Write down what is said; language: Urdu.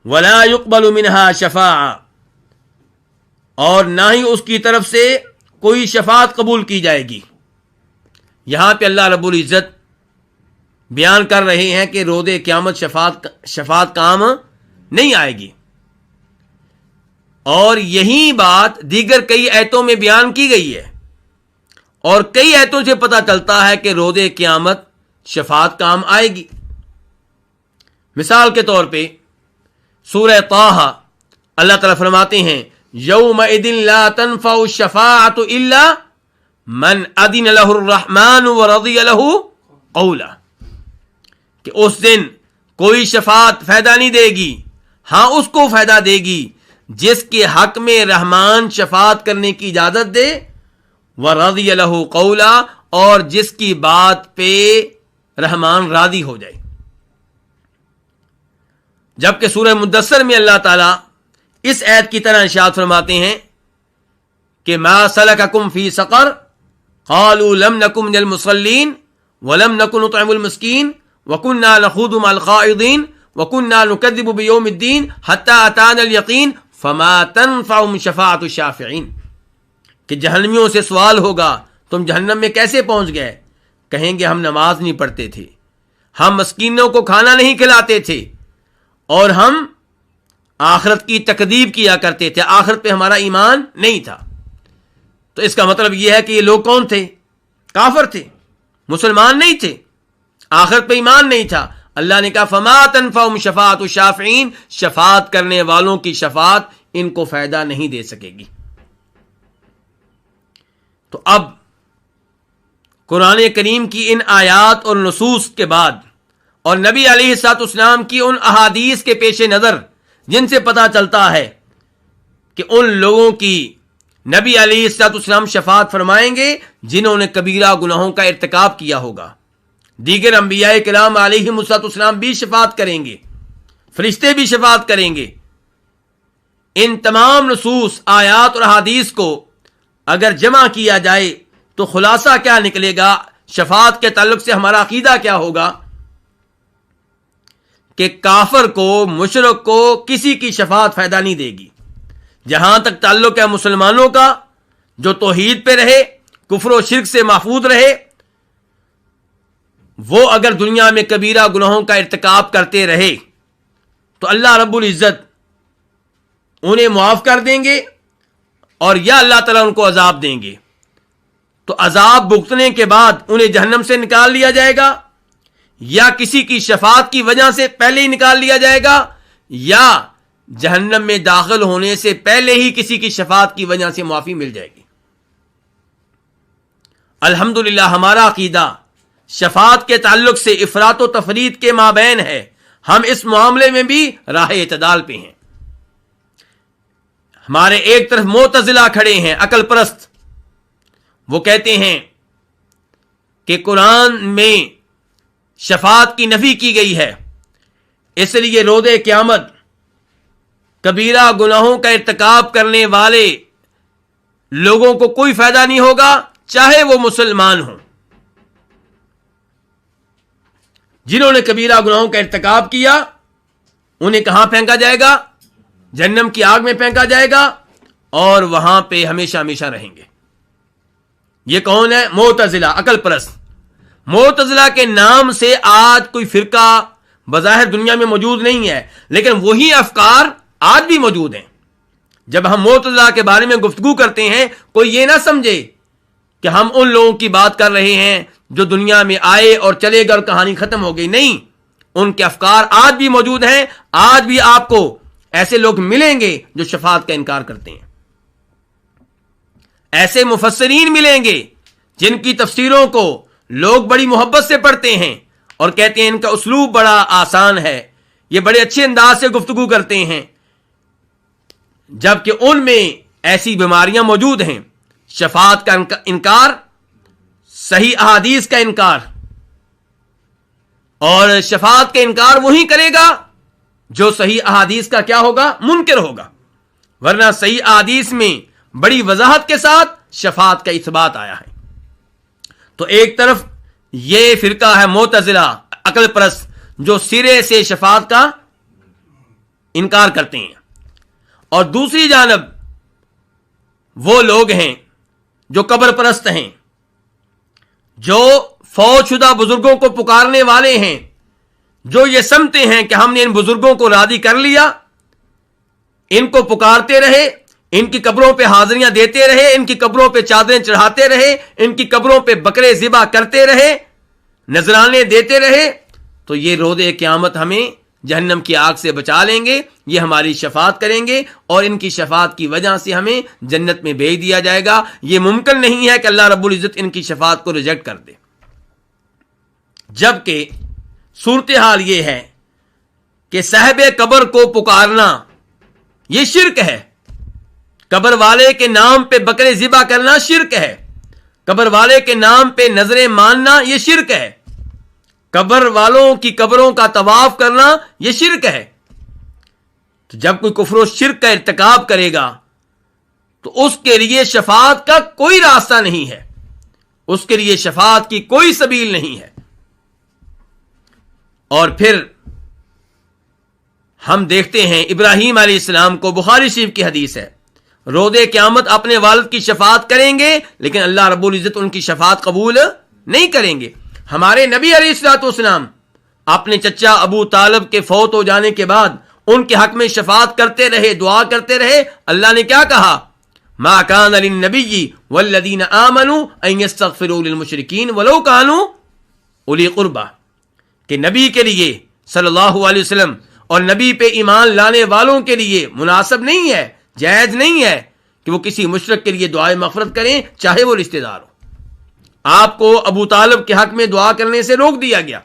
ولا يقبل منها شفاعہ، اور نہ ہی اس کی طرف سے کوئی شفاعت قبول کی جائے گی۔ یہاں پہ اللہ رب العزت بیان کر رہے ہیں کہ روز قیامت شفاعت کام نہیں آئے گی، اور یہی بات دیگر کئی آیتوں میں بیان کی گئی ہے، اور کئی آیتوں سے پتہ چلتا ہے کہ روز قیامت شفاعت کام آئے گی۔ مثال کے طور پہ سورہ طٰہٰ اللہ تعالیٰ فرماتے ہیں یومئذ لا تنفع الشفاعۃ الا من اذن له الرحمن ورضی له قولا، کہ اس دن کوئی شفاعت فائدہ نہیں دے گی، ہاں اس کو فائدہ دے گی جس کے حق میں رحمان شفاعت کرنے کی اجازت دے، ورضی له قولا، اور جس کی بات پہ رحمان راضی ہو جائے۔ جبکہ سورہ مدثر میں اللہ تعالیٰ اس آیت کی طرح ارشاد فرماتے ہیں کہ ما سلککم فی سقر قالوا لم نک من المصلین ولم نک نطعم المسکین وکنا نخوض مع الخائضین وکنا نکذب بیوم الدین حتی اتانا الیقین فما تنفعهم شفاعۃ الشافعین، کہ جہنمیوں سے سوال ہوگا تم جہنم میں کیسے پہنچ گئے؟ کہیں گے ہم نماز نہیں پڑھتے تھے، ہم مسکینوں کو کھانا نہیں کھلاتے تھے، اور ہم آخرت کی تکذیب کیا کرتے تھے، آخرت پہ ہمارا ایمان نہیں تھا۔ تو اس کا مطلب یہ ہے کہ یہ لوگ کون تھے؟ کافر تھے، مسلمان نہیں تھے، آخرت پہ ایمان نہیں تھا۔ اللہ نے کہا فما تنفعهم شفاعۃ الشافعین، شفاعت کرنے والوں کی شفاعت ان کو فائدہ نہیں دے سکے گی۔ تو اب قرآن کریم کی ان آیات اور نصوص کے بعد اور نبی علیہ الصلوۃ والسلام کی ان احادیث کے پیش نظر جن سے پتہ چلتا ہے کہ ان لوگوں کی نبی علیہ الصلوۃ والسلام شفاعت فرمائیں گے جنہوں نے کبیرہ گناہوں کا ارتکاب کیا ہوگا۔ دیگر انبیاء کرام علیہم الصلوۃ والسلام بھی شفاعت کریں گے، فرشتے بھی شفاعت کریں گے۔ ان تمام نصوص، آیات اور احادیث کو اگر جمع کیا جائے تو خلاصہ کیا نکلے گا؟ شفاعت کے تعلق سے ہمارا عقیدہ کیا ہوگا؟ کہ کافر کو، مشرک کو کسی کی شفاعت فائدہ نہیں دے گی۔ جہاں تک تعلق ہے مسلمانوں کا، جو توحید پہ رہے، کفر و شرک سے محفوظ رہے، وہ اگر دنیا میں کبیرہ گناہوں کا ارتکاب کرتے رہے تو اللہ رب العزت انہیں معاف کر دیں گے، اور یا اللہ تعالیٰ ان کو عذاب دیں گے۔ تو عذاب بھگتنے کے بعد انہیں جہنم سے نکال لیا جائے گا، یا کسی کی شفاعت کی وجہ سے پہلے ہی نکال لیا جائے گا، یا جہنم میں داخل ہونے سے پہلے ہی کسی کی شفاعت کی وجہ سے معافی مل جائے گی۔ الحمدللہ ہمارا عقیدہ شفاعت کے تعلق سے افراط و تفریط کے مابین ہے، ہم اس معاملے میں بھی راہ اعتدال پہ ہیں۔ ہمارے ایک طرف معتزلہ کھڑے ہیں، عقل پرست، وہ کہتے ہیں کہ قرآن میں شفاعت کی نفی کی گئی ہے، اس لیے روز قیامت کبیرہ گناہوں کا ارتکاب کرنے والے لوگوں کو کوئی فائدہ نہیں ہوگا، چاہے وہ مسلمان ہوں۔ جنہوں نے کبیرہ گناہوں کا ارتکاب کیا انہیں کہاں پھینکا جائے گا؟ جہنم کی آگ میں پھینکا جائے گا، اور وہاں پہ ہمیشہ ہمیشہ رہیں گے۔ یہ کون ہے؟ معتزلہ، عقل پرست۔ معتزلہ کے نام سے آج کوئی فرقہ بظاہر دنیا میں موجود نہیں ہے، لیکن وہی افکار آج بھی موجود ہیں۔ جب ہم معتزلہ کے بارے میں گفتگو کرتے ہیں، کوئی یہ نہ سمجھے کہ ہم ان لوگوں کی بات کر رہے ہیں جو دنیا میں آئے اور چلے گئے اور کہانی ختم ہو گئی۔ نہیں، ان کے افکار آج بھی موجود ہیں۔ آج بھی آپ کو ایسے لوگ ملیں گے جو شفاعت کا انکار کرتے ہیں، ایسے مفسرین ملیں گے جن کی تفسیروں کو لوگ بڑی محبت سے پڑھتے ہیں اور کہتے ہیں ان کا اسلوب بڑا آسان ہے، یہ بڑے اچھے انداز سے گفتگو کرتے ہیں، جبکہ ان میں ایسی بیماریاں موجود ہیں، شفاعت کا انکار، صحیح احادیث کا انکار۔ اور شفاعت کا انکار وہی کرے گا جو صحیح احادیث کا کیا ہوگا؟ منکر ہوگا، ورنہ صحیح احادیث میں بڑی وضاحت کے ساتھ شفاعت کا اثبات آیا ہے۔ تو ایک طرف یہ فرقہ ہے معتزلہ، عقل پرست، جو سرے سے شفاعت کا انکار کرتے ہیں، اور دوسری جانب وہ لوگ ہیں جو قبر پرست ہیں، جو فوت شدہ بزرگوں کو پکارنے والے ہیں، جو یہ سمجھتے ہیں کہ ہم نے ان بزرگوں کو راضی کر لیا، ان کو پکارتے رہے، ان کی قبروں پہ حاضریاں دیتے رہے، ان کی قبروں پہ چادریں چڑھاتے رہے، ان کی قبروں پہ بکرے ذبح کرتے رہے، نذرانے دیتے رہے، تو یہ روز قیامت ہمیں جہنم کی آگ سے بچا لیں گے، یہ ہماری شفاعت کریں گے، اور ان کی شفاعت کی وجہ سے ہمیں جنت میں بھیج دیا جائے گا۔ یہ ممکن نہیں ہے کہ اللہ رب العزت ان کی شفاعت کو ریجیکٹ کر دے، جبکہ صورتحال یہ ہے کہ صاحب قبر کو پکارنا یہ شرک ہے، قبر والے کے نام پہ بکرے ذبح کرنا شرک ہے، قبر والے کے نام پہ نظریں ماننا یہ شرک ہے، قبر والوں کی قبروں کا طواف کرنا یہ شرک ہے۔ تو جب کوئی کفر و شرک کا ارتکاب کرے گا تو اس کے لیے شفاعت کا کوئی راستہ نہیں ہے، اس کے لیے شفاعت کی کوئی سبیل نہیں ہے۔ اور پھر ہم دیکھتے ہیں ابراہیم علیہ السلام کو، بخاری شریف کی حدیث ہے، روز قیامت اپنے والد کی شفاعت کریں گے لیکن اللہ رب العزت ان کی شفاعت قبول نہیں کریں گے۔ ہمارے نبی علیہ الصلوۃ والسلام اپنے چچا ابو طالب کے فوت ہو جانے کے بعد ان کے حق میں شفاعت کرتے رہے، دعا کرتے رہے۔ اللہ نے کیا کہا؟ ما کان للنبی والذین آمنوا ان یستغفروا للمشرکین ولو کانوا اولی قربى، کہ نبی کے لیے صلی اللہ علیہ وسلم اور نبی پہ ایمان لانے والوں کے لیے مناسب نہیں ہے، جائز نہیں ہے کہ وہ کسی مشرک کے لیے دعائے مغفرت کریں، چاہے وہ رشتہ دار ہو۔ آپ کو ابو طالب کے حق میں دعا کرنے سے روک دیا گیا،